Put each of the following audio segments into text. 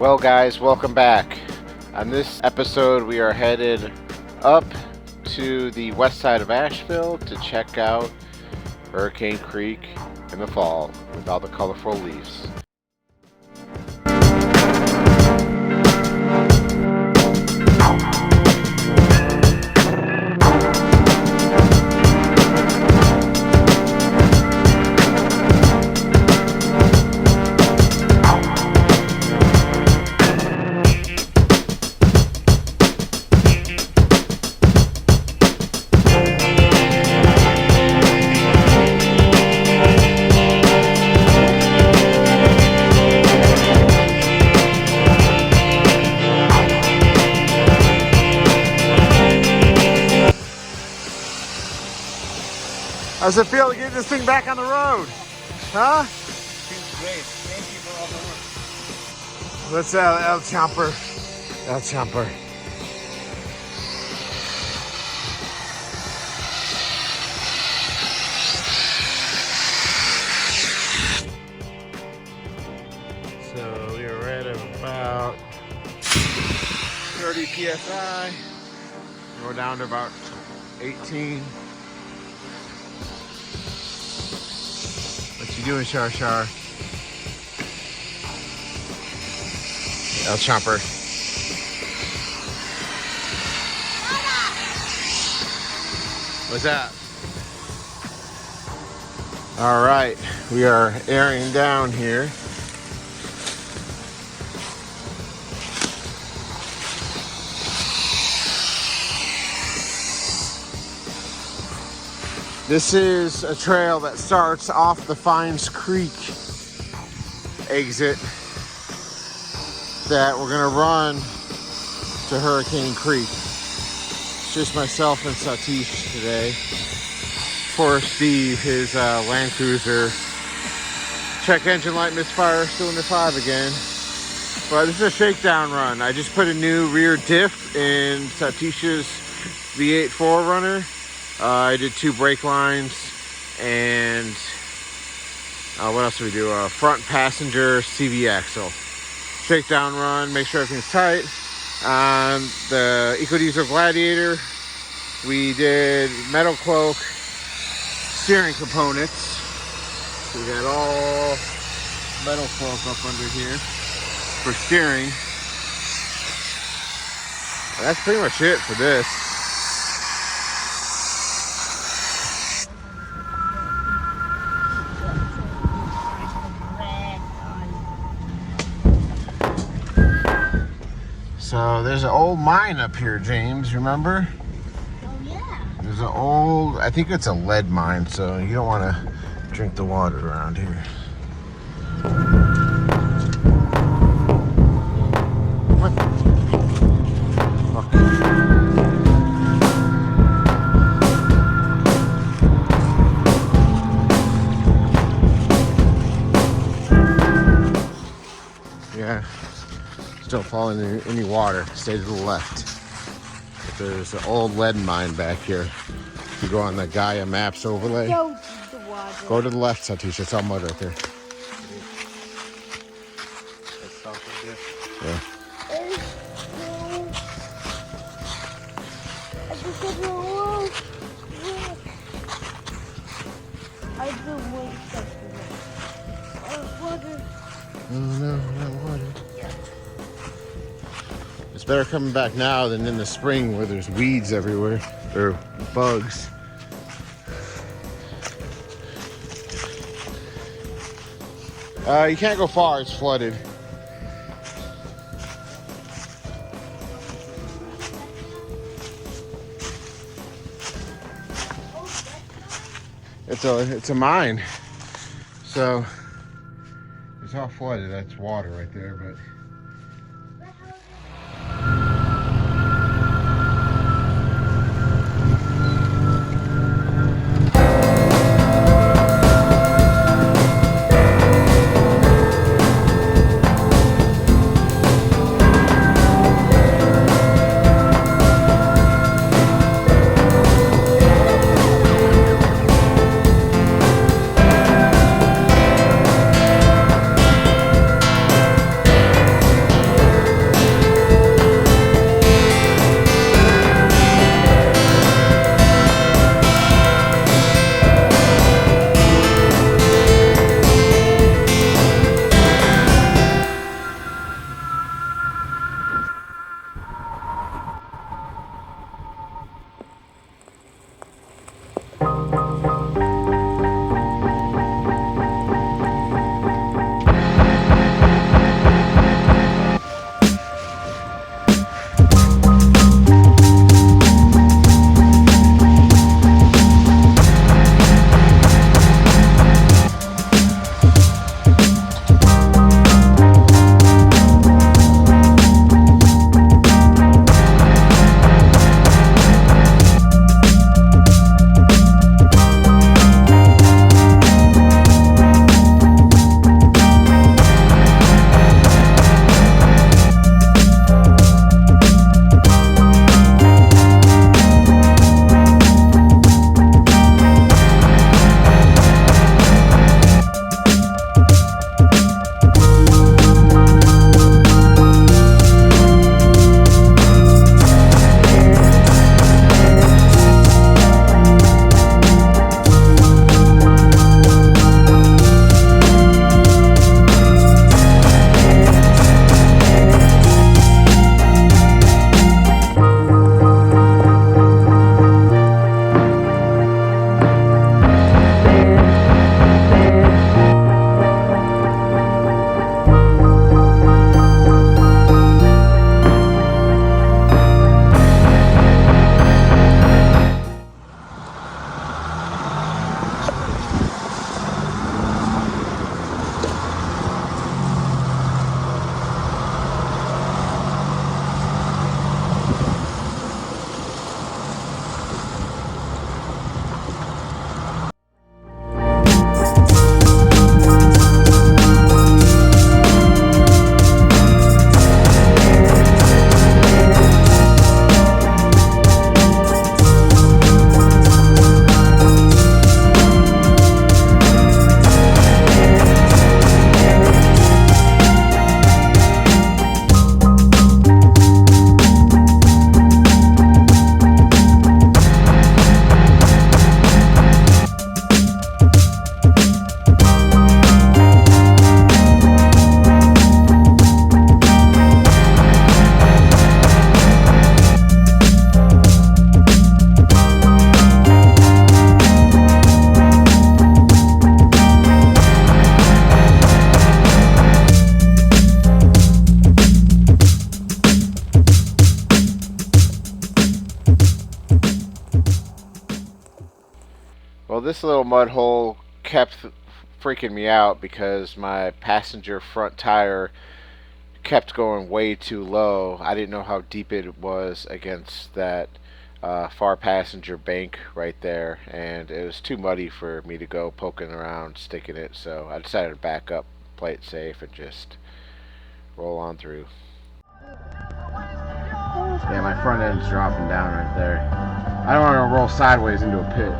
Well guys, welcome back. On this episode we are headed up to the west side of Asheville to check out Hurricane Creek in the fall with all the colorful leaves. How's it feel to get this thing back on the road? Huh? Feels great. Thank you for all the work. Let's El Chomper. El Chomper. So we are right at about 30 psi. Go down to about 18. What you doing, Shar Shar? El Chomper. What's that? All right, we are airing down here. This is a trail that starts off the Fines Creek exit that we're gonna run to Hurricane Creek. It's just myself and Satish today. Poor Steve, his Land Cruiser check engine light misfire, cylinder 5 again. But this is a shakedown run. I just put a new rear diff in Satish's V8 4Runner. I did 2 brake lines and what else did we do? Front passenger CV axle. Shakedown run, make sure everything's tight. On the EcoDiesel Gladiator, we did metal cloak steering components. So we got all metal cloak up under here for steering. That's pretty much it for this. So there's an old mine up here, James, remember? Oh yeah. There's an old, I think it's a lead mine, so you don't want to drink the water around here. What? Fuck. Yeah. Don't fall into any water. Stay to the left. But there's an old lead mine back here. If you go on the Gaia Maps overlay, go to the left, Satish. It's all mud right there. Yeah. Oh no, not water. It's better coming back now than in the spring where there's weeds everywhere, or bugs. You can't go far, it's flooded. It's a mine. So it's all flooded, that's water right there, but little mud hole kept freaking me out because my passenger front tire kept going way too low. I didn't know how deep it was against that far passenger bank right there, and it was too muddy for me to go poking around sticking it, so I decided to back up, play it safe, and just roll on through. Yeah, my front end's dropping down right there. I don't want to roll sideways into a pit.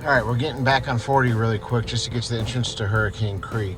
Alright, we're getting back on 40 really quick just to get to the entrance to Hurricane Creek.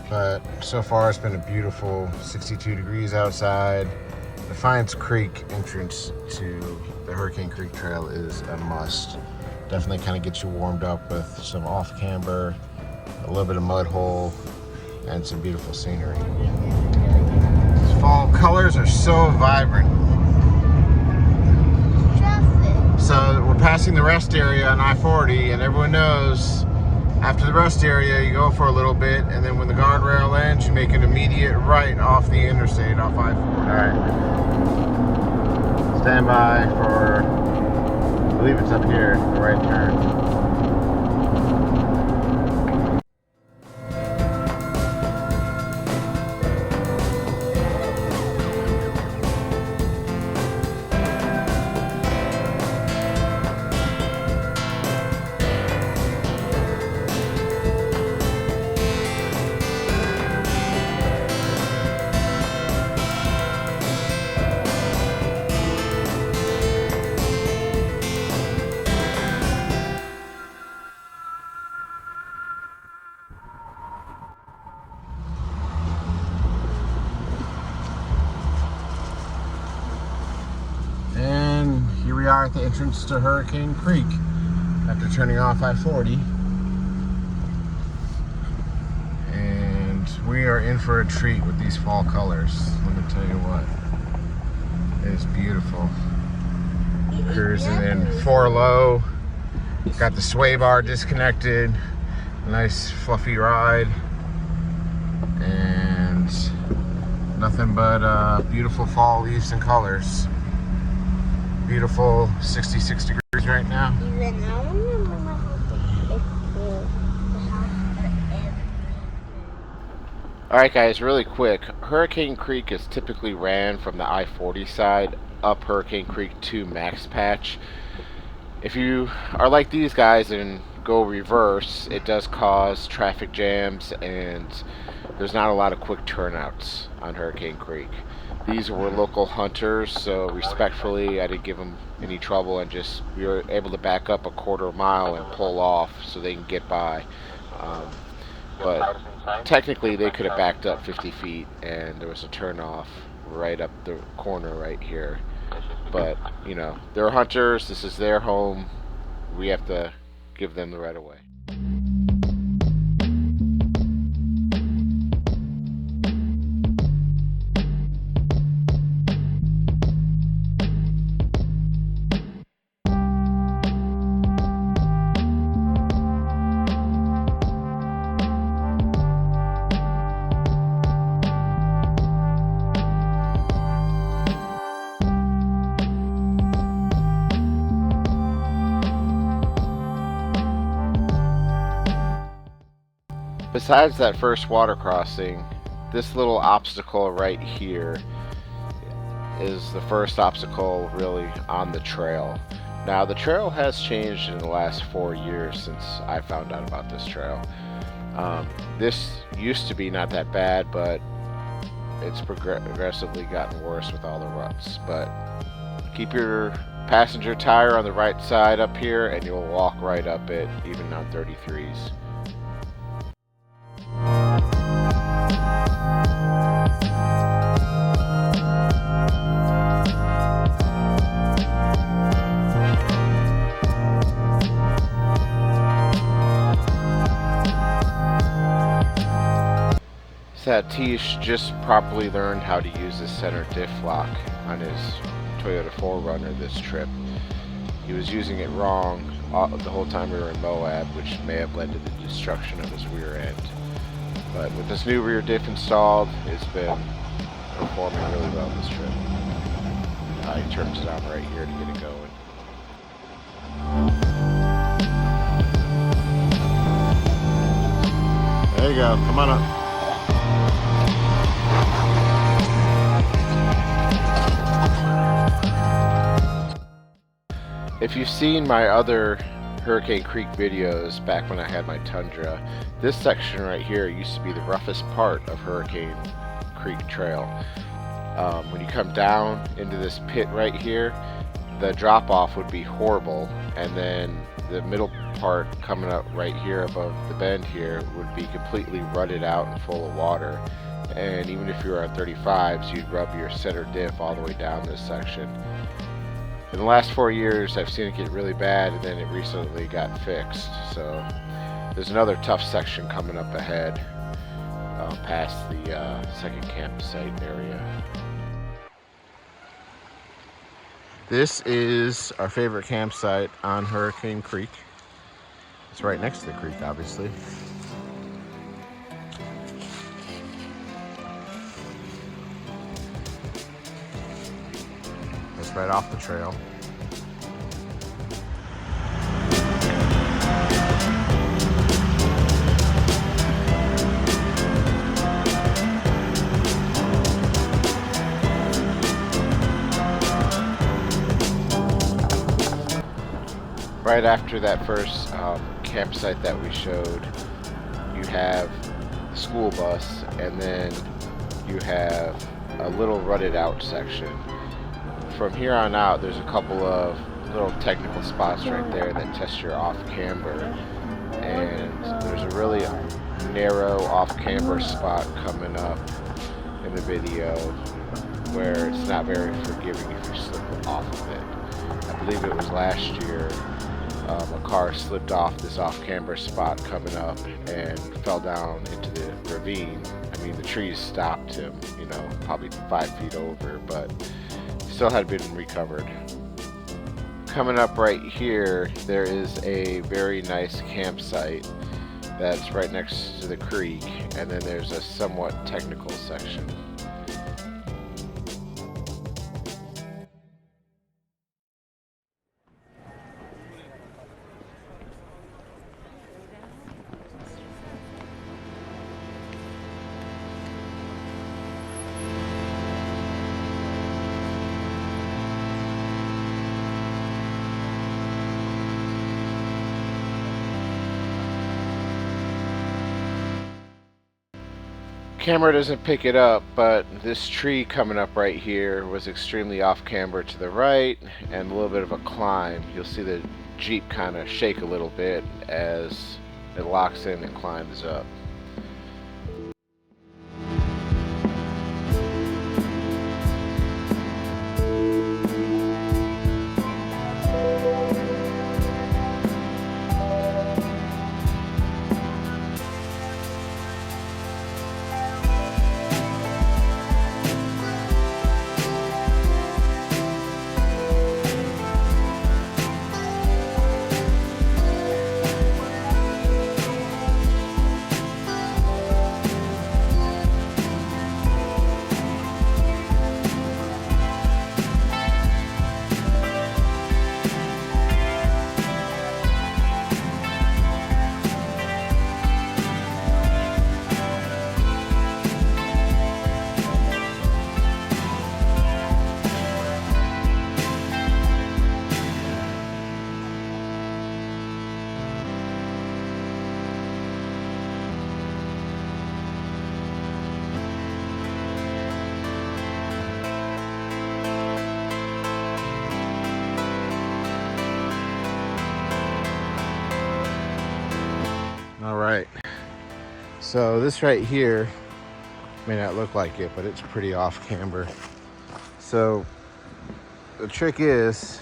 But so far it's been a beautiful 62 degrees outside. Defiance Creek entrance to the Hurricane Creek Trail is a must. Definitely kind of gets you warmed up with some off camber, a little bit of mud hole, and some beautiful scenery. These fall colors are so vibrant. So we're passing the rest area on I-40, and everyone knows after the rest area you go for a little bit, and then when the guardrail ends you make an immediate right off the interstate off I-40. Alright. Stand by for, I believe it's up here, the right turn. Here we are at the entrance to Hurricane Creek after turning off I-40, and we are in for a treat with these fall colors. Let me tell you what, it is beautiful. Cruising in 4 low, got the sway bar disconnected, nice fluffy ride, and nothing but beautiful fall leaves and colors. Beautiful 66 degrees right now. Alright guys, really quick. Hurricane Creek is typically ran from the I-40 side up Hurricane Creek to Max Patch. If you are like these guys and go reverse, it does cause traffic jams, and there's not a lot of quick turnouts on Hurricane Creek. These were local hunters, so respectfully I didn't give them any trouble, and just we were able to back up a 1/4 mile and pull off so they can get by. But technically they could have backed up 50 feet, and there was a turnoff right up the corner right here. But, you know, they're hunters, this is their home, we have to give them the right of way. Besides that first water crossing, this little obstacle right here is the first obstacle really on the trail. Now the trail has changed in the last 4 years since I found out about this trail. This used to be not that bad, but it's progressively gotten worse with all the ruts. But keep your passenger tire on the right side up here and you'll walk right up it, even on 33s. Satish just properly learned how to use the center diff lock on his Toyota 4Runner this trip. He was using it wrong the whole time we were in Moab, which may have led to the destruction of his rear end. But with this new rear diff installed, it's been performing really well this trip. He turns it on right here to get it going. There you go. Come on up. If you've seen my other Hurricane Creek videos back when I had my Tundra, this section right here used to be the roughest part of Hurricane Creek Trail. When you come down into this pit right here, the drop off would be horrible, and then the middle part coming up right here above the bend here would be completely rutted out and full of water. And even if you were on 35s, you'd rub your center diff all the way down this section. In the last 4 years, I've seen it get really bad, and then it recently got fixed. So there's another tough section coming up ahead, past the second campsite area. This is our favorite campsite on Hurricane Creek. It's right next to the creek, obviously. It's right off the trail. Right after that first campsite that we showed, you have the school bus, and then you have a little rutted out section. From here on out, there's a couple of little technical spots right there that test your off camber, and there's a really narrow off camber spot coming up in the video where it's not very forgiving if you slip off of it. I believe it was last year. A car slipped off this off-camber spot coming up and fell down into the ravine. I mean, the trees stopped him, you know, probably 5 feet over, but still had been recovered. Coming up right here, there is a very nice campsite that's right next to the creek, and then there's a somewhat technical section. Camera doesn't pick it up, but this tree coming up right here was extremely off camber to the right and a little bit of a climb. You'll see the Jeep kind of shake a little bit as it locks in and climbs up. right. So this right here may not look like it, but it's pretty off camber. So the trick is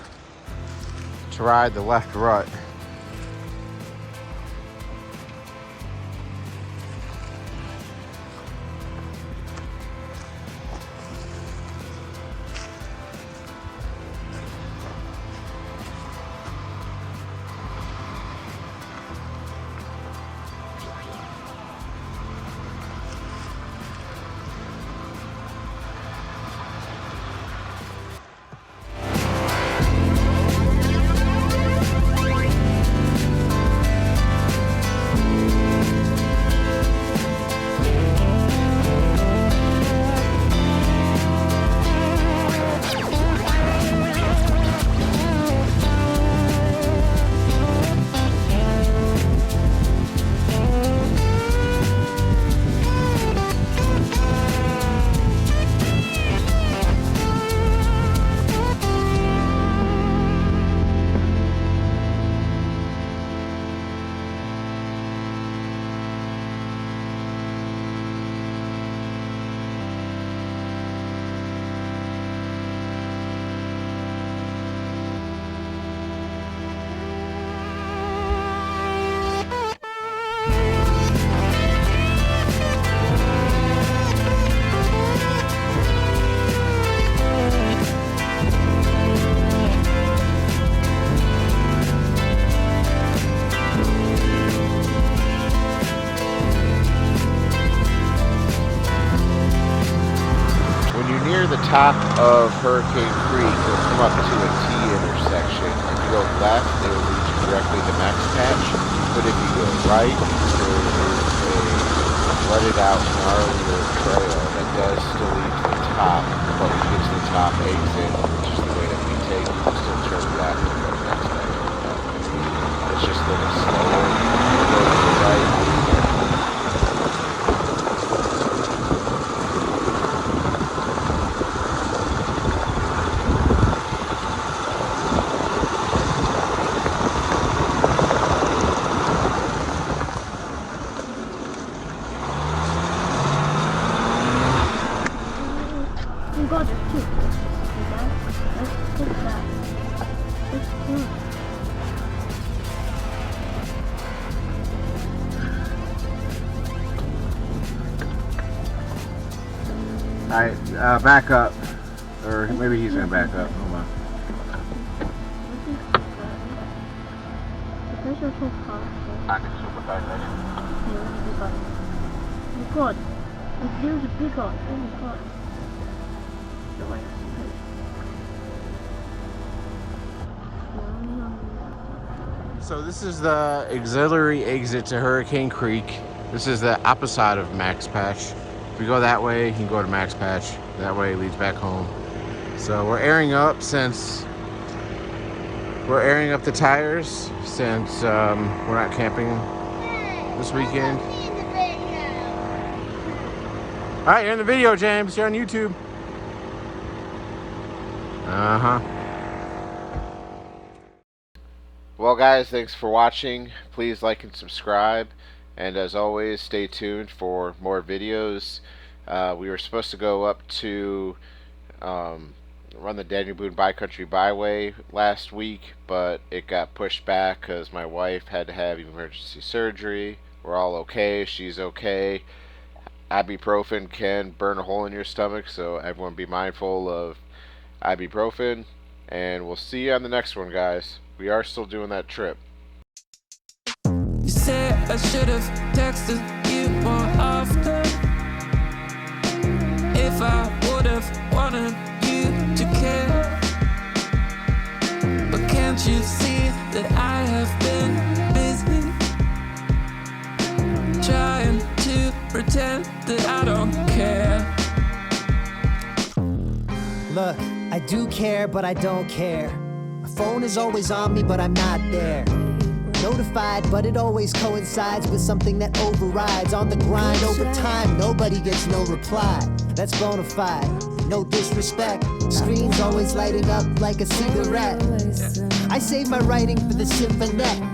to ride the left rut. Top of Hurricane Creek, you'll come up to a T intersection. If you go left, it will lead you directly to Max Patch. But if you go right, there is a rutted out gnarlier trail that does still lead to the top. But when you get to the top exit, which is the way that we take, you can still turn left and go to Max Patch. It's just a little slower. Go to the right. Alright, back up. Or maybe he's gonna back up. Hold on. So this is the auxiliary exit to Hurricane Creek. This is the opposite of Max Patch. If you go that way, you can go to Max Patch. That way it leads back home. So we're airing up the tires since we're not camping this weekend. All right, you're in the video, James. You're on YouTube. Well, guys, thanks for watching. Please like and subscribe. And as always, stay tuned for more videos. We were supposed to go up to run the Daniel Boone Bi-Country Byway last week, but it got pushed back because my wife had to have emergency surgery. We're all okay. She's okay. Ibuprofen can burn a hole in your stomach, so everyone be mindful of ibuprofen. And we'll see you on the next one, guys. We are still doing that trip. You said I should have texted you more often. If I would have wanted you to care. But can't you see that I have been busy trying to pretend that I don't care? Look, I do care, but I don't care. My phone is always on me, but I'm not there. Notified, but it always coincides with something that overrides. On the grind over time, nobody gets no reply. That's bona fide, no disrespect. Screens always lighting up like a cigarette. I save my writing for the symphonette.